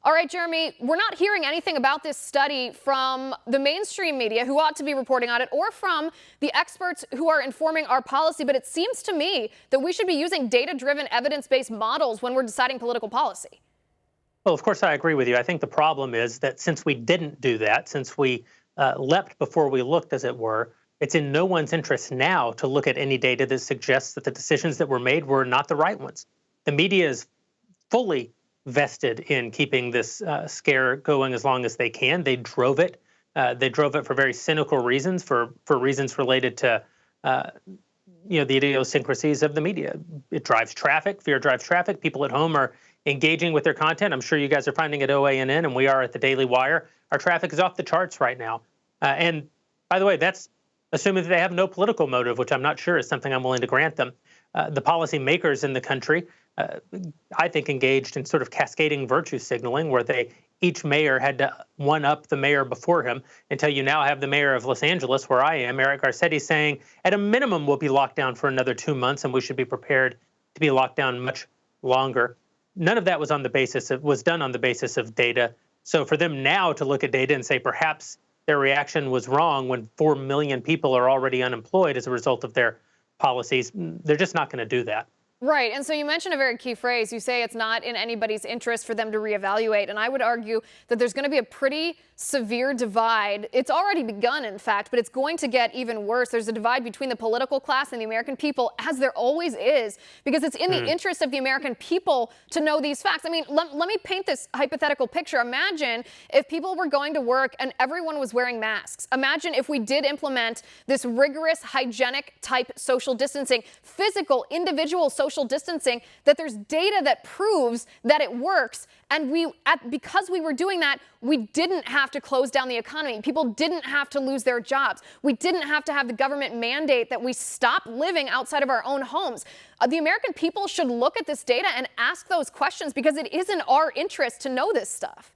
All right, Jeremy, we're not hearing anything about this study from the mainstream media who ought to be reporting on it or from the experts who are informing our policy. But it seems to me that we should be using data-driven, evidence-based models when we're deciding political policy. Well, of course, I agree with you. I think the problem is that since we didn't do that, since we leapt before we looked, as it were, it's in no one's interest now to look at any data that suggests that the decisions that were made were not the right ones. The media is fully vested in keeping this scare going as long as they can. They drove it. They drove it for very cynical reasons, for reasons related to the idiosyncrasies of the media. It drives traffic. Fear drives traffic. People at home are engaging with their content. I'm sure you guys are finding at OANN, and we are at the Daily Wire. Our traffic is off the charts right now. And by the way, that's assuming that they have no political motive, which I'm not sure is something I'm willing to grant them. The policymakers in the country, I think, engaged in sort of cascading virtue signaling, where each mayor had to one-up the mayor before him, until you now have the mayor of Los Angeles, where I am, Eric Garcetti, saying, at a minimum, we'll be locked down for another 2 months, and we should be prepared to be locked down much longer. None of that was done on the basis of data. So for them now to look at data and say perhaps their reaction was wrong when 4 million people are already unemployed as a result of their policies, they're just not going to do that. Right. And so you mentioned a very key phrase. You say it's not in anybody's interest for them to reevaluate. And I would argue that there's going to be a pretty severe divide. It's already begun, in fact, but it's going to get even worse. There's a divide between the political class and the American people, as there always is, because it's in the interest of the American people to know these facts. I mean, let me paint this hypothetical picture. Imagine if people were going to work and everyone was wearing masks. Imagine if we did implement this rigorous, hygienic type social distancing, physical, individual social distancing, that there's data that proves that it works. And because we were doing that, we didn't have to close down the economy. People didn't have to lose their jobs. We didn't have to have the government mandate that we stop living outside of our own homes. The American people should look at this data and ask those questions, because it is in our interest to know this stuff.